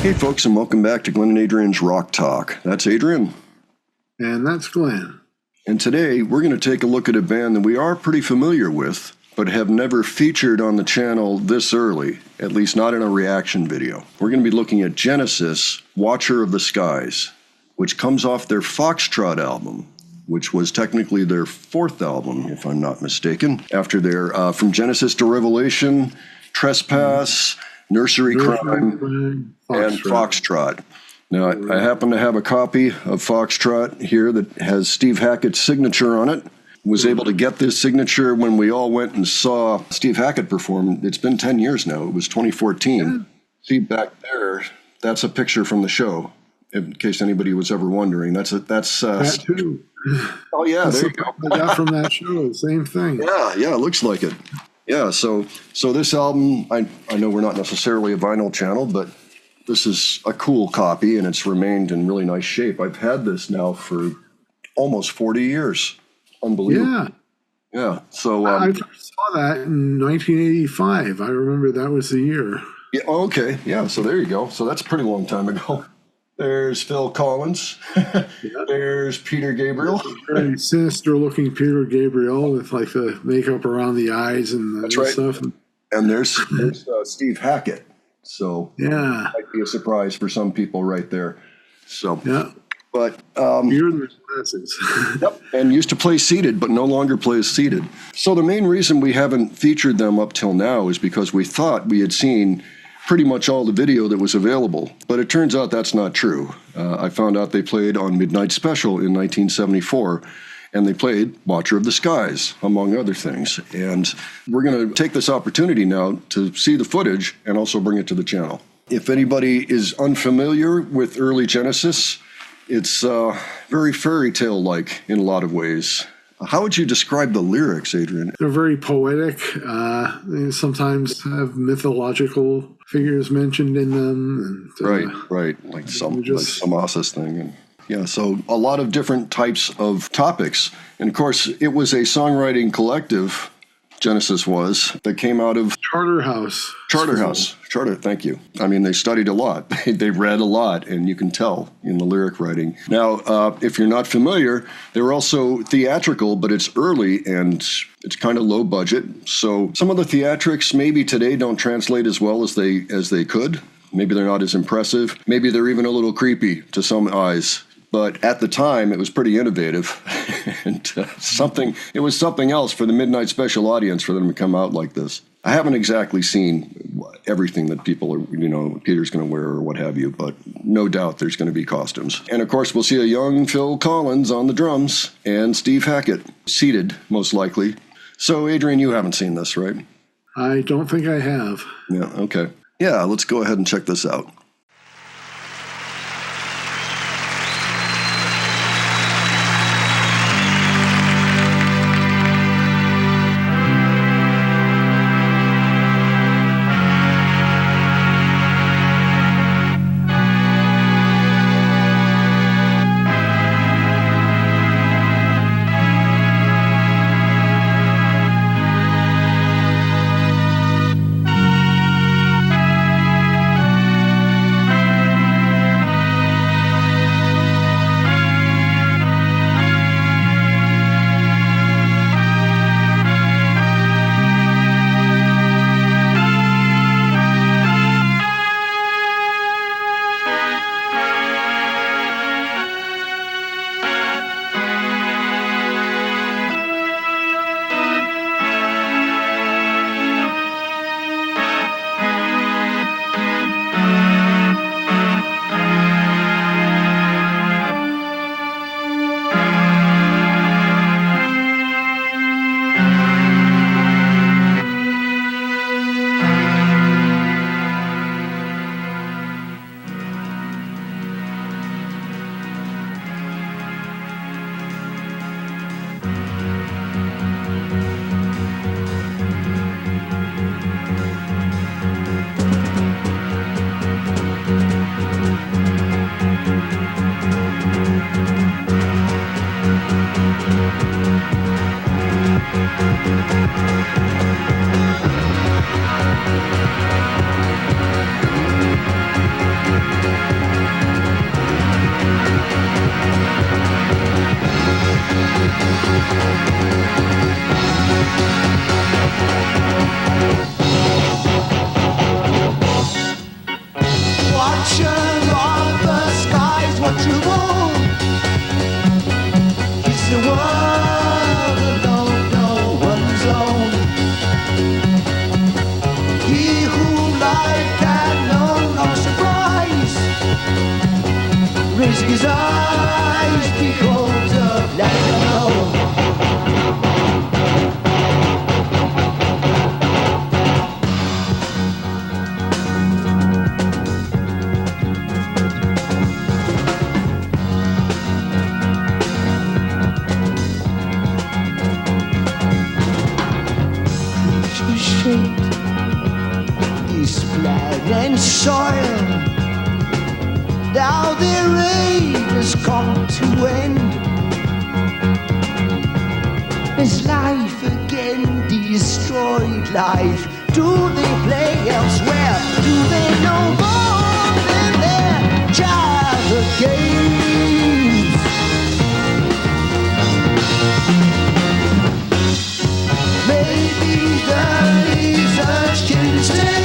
Hey folks, and welcome back to Glenn and Adrian's Rock Talk. That's Adrian. And that's Glenn. And today we're going to take a look at a band that we are pretty familiar with, but have never featured on the channel this early, at least not in a reaction video. We're going to be looking at Genesis, Watcher of the Skies, which comes off their Foxtrot album, which was technically their fourth album, if I'm not mistaken, after their From Genesis to Revelation, Trespass, Nursery Crime, and Foxtrot. Now, I happen to have a copy of Foxtrot here that has Steve Hackett's signature on it. Was able to get this signature when we all went and saw Steve Hackett perform. It's been 10 years now. It was 2014. Yeah. See back there, that's a picture from the show, in case anybody was ever wondering. That's that too. Oh, yeah, that's there you go. I got from that show, same thing. Yeah, it looks like it. Yeah, so this album, I know we're not necessarily a vinyl channel, but this is a cool copy, and it's remained in really nice shape. I've had this now for almost 40 years. Unbelievable. Yeah. So I saw that in 1985. I remember that was the year. Yeah. Okay. Yeah. So there you go. So that's a pretty long time ago. There's Phil Collins. Yeah. There's Peter Gabriel. Very sinister-looking Peter Gabriel with like the makeup around the eyes and that's right. Stuff. And there's Steve Hackett. So yeah, might be a surprise for some people right there. So yeah. But you're the classes. Yep, and used to play seated, but no longer plays seated. So the main reason we haven't featured them up till now is because we thought we had seen pretty much all the video that was available. But it turns out that's not true. I found out they played on Midnight Special in 1974, and they played Watcher of the Skies, among other things. And we're going to take this opportunity now to see the footage and also bring it to the channel. If anybody is unfamiliar with early Genesis, it's very fairy tale-like in a lot of ways. How would you describe the lyrics, Adrian? They're very poetic. They sometimes have mythological figures mentioned in them. And, right. Like some Amasis thing. And yeah, so a lot of different types of topics. And of course, it was a songwriting collective, Genesis was, that came out of Charterhouse. Thank you. I mean, they studied a lot. They read a lot, and you can tell in the lyric writing. Now, if you're not familiar, they were also theatrical, but it's early and it's kind of low budget. So some of the theatrics maybe today don't translate as well as they could. Maybe they're not as impressive. Maybe they're even a little creepy to some eyes. But at the time, it was pretty innovative, and it was something else for the Midnight Special audience for them to come out like this. I haven't exactly seen everything that people are, Peter's going to wear or what have you, but no doubt there's going to be costumes. And of course, we'll see a young Phil Collins on the drums and Steve Hackett seated, most likely. So, Adrian, you haven't seen this, right? I don't think I have. Yeah, okay. Yeah, let's go ahead and check this out. like unknown, no surprise. Raising his eyes, beholds of let it go. This flag and soil, now their reign has come to end. Is life again destroyed life? Do they play elsewhere? Do they know more than their childhood games? Maybe the lizards can still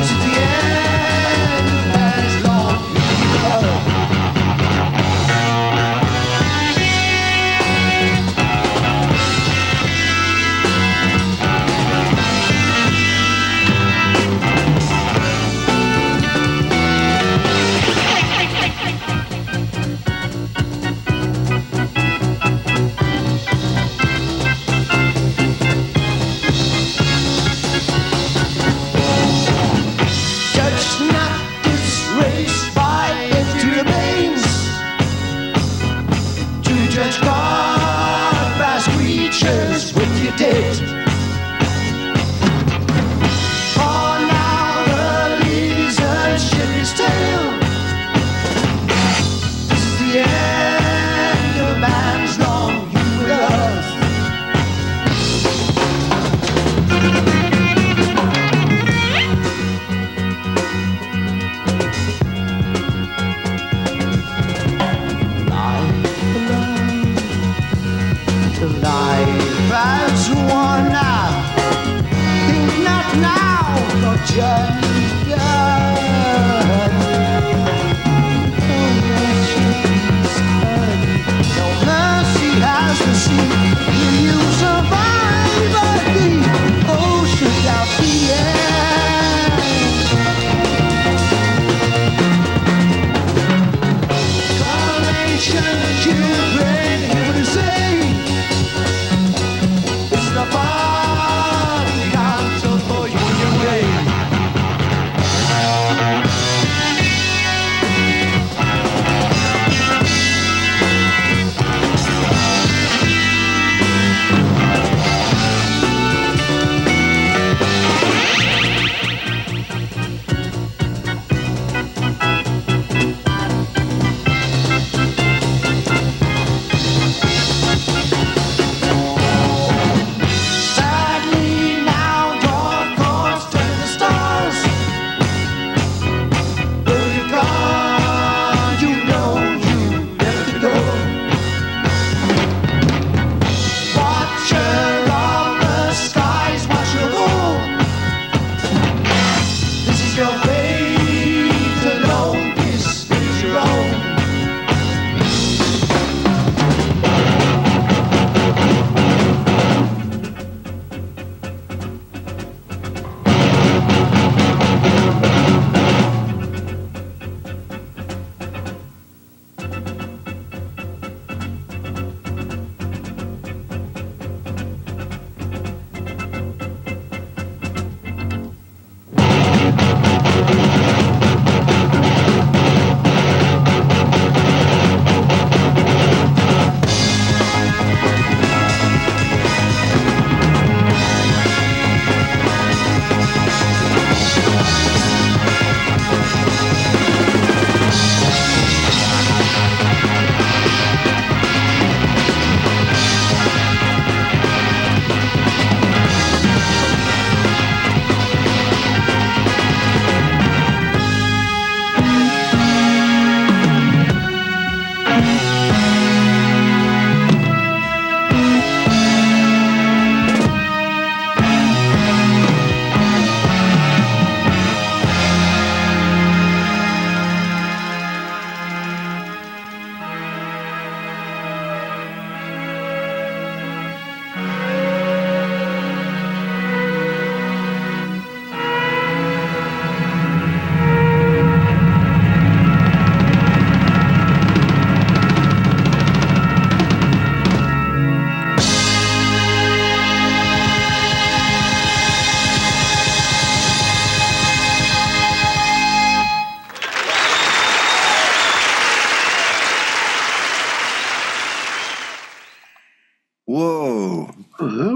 to the end as long as you love.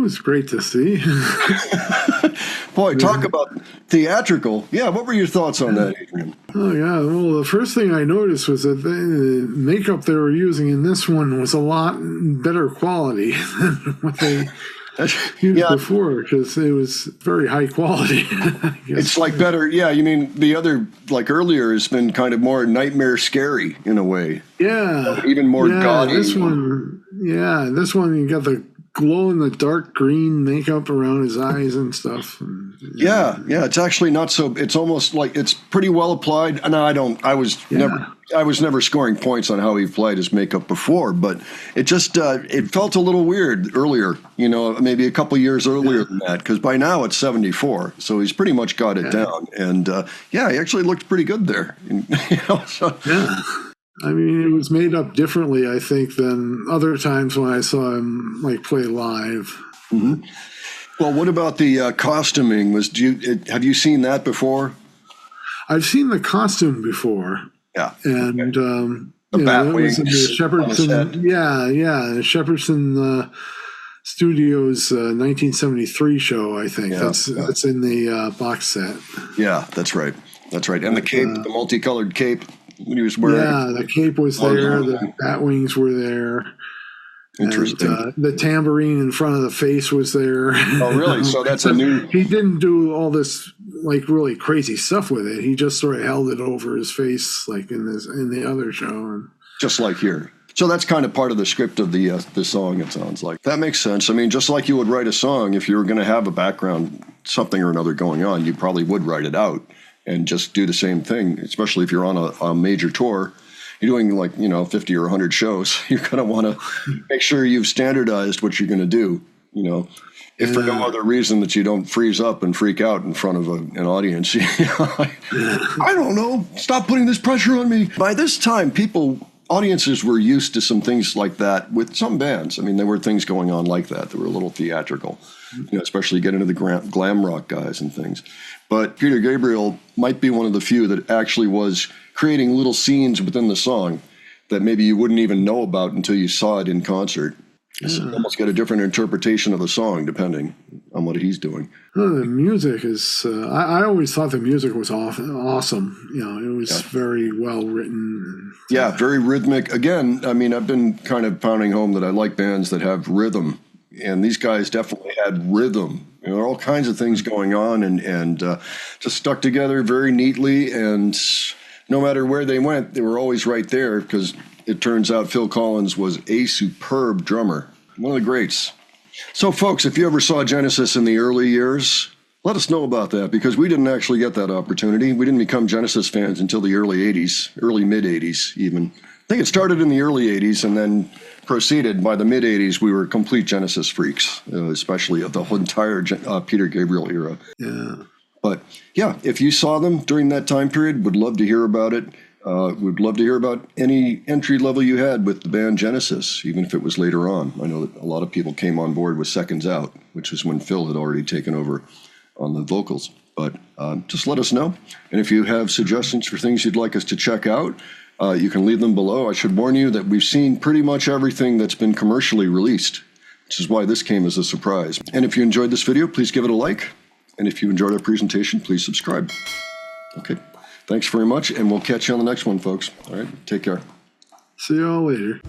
was great to see. Boy, talk about theatrical. Yeah, what were your thoughts on that, Adrian? Oh, yeah. Well, the first thing I noticed was that the makeup they were using in this one was a lot better quality than what they used before, because it was very high quality. It's like better. Yeah, you mean the other, like earlier, has been kind of more nightmare scary in a way. Yeah. Even more gaudy. This one, you got the glow in the dark green makeup around his eyes and stuff. Yeah, it's actually not so. It's almost like it's pretty well applied. No, I was never scoring points on how he applied his makeup before, but it just it felt a little weird earlier. You know, maybe a couple years earlier than that, because by now it's 74, so he's pretty much got it down. And he actually looked pretty good there. Yeah. I mean, it was made up differently, I think, than other times when I saw him play live. Mm-hmm. Well, what about the costuming? Have you seen that before? I've seen the costume before. Yeah, and the bat wings, the Shepardson. The Shepardson Studios 1973 show. I think that's in the box set. Yeah, that's right. And the cape, the multicolored cape. When he was wearing. Yeah, the cape was there. The bat wings were there. Interesting. And, the tambourine in front of the face was there. Oh, really? So that's a new. He didn't do all this really crazy stuff with it. He just sort of held it over his face, like in the other show. And just like here. So that's kind of part of the script of the song. It sounds like that makes sense. I mean, just like you would write a song, if you were going to have a background, something or another going on, you probably would write it out. And just do the same thing, especially if you're on a major tour. You're doing 50 or 100 shows. You're going to want to make sure you've standardized what you're going to do, if for no other reason that you don't freeze up and freak out in front of an audience. I don't know. Stop putting this pressure on me. By this time, audiences were used to some things like that with some bands. I mean, there were things going on like that. They were a little theatrical, especially get into the glam rock guys and things. But Peter Gabriel might be one of the few that actually was creating little scenes within the song that maybe you wouldn't even know about until you saw it in concert. So you almost get a different interpretation of the song depending on what he's doing. Well, the music is, I always thought the music was awesome. It was very well written. Yeah, very rhythmic. Again, I mean, I've been kind of pounding home that I like bands that have rhythm. And these guys definitely had rhythm. There were all kinds of things going on and just stuck together very neatly. And no matter where they went, they were always right there because it turns out Phil Collins was a superb drummer, one of the greats. So, folks, if you ever saw Genesis in the early years, let us know about that because we didn't actually get that opportunity. We didn't become Genesis fans until the early 80s, early mid-80s even. I think it started in the early 80s and then proceeded by the mid-80s. We were complete Genesis freaks, especially of the whole entire Peter Gabriel era. Yeah. But, yeah, if you saw them during that time period, would love to hear about it. Would love to hear about any entry level you had with the band Genesis, even if it was later on. I know that a lot of people came on board with Seconds Out, which was when Phil had already taken over on the vocals. But just let us know. And if you have suggestions for things you'd like us to check out, you can leave them below. I should warn you that we've seen pretty much everything that's been commercially released, which is why this came as a surprise. And if you enjoyed this video, please give it a like. And if you enjoyed our presentation, please subscribe. Okay. Thanks very much, and we'll catch you on the next one, folks. All right. Take care. See you all later.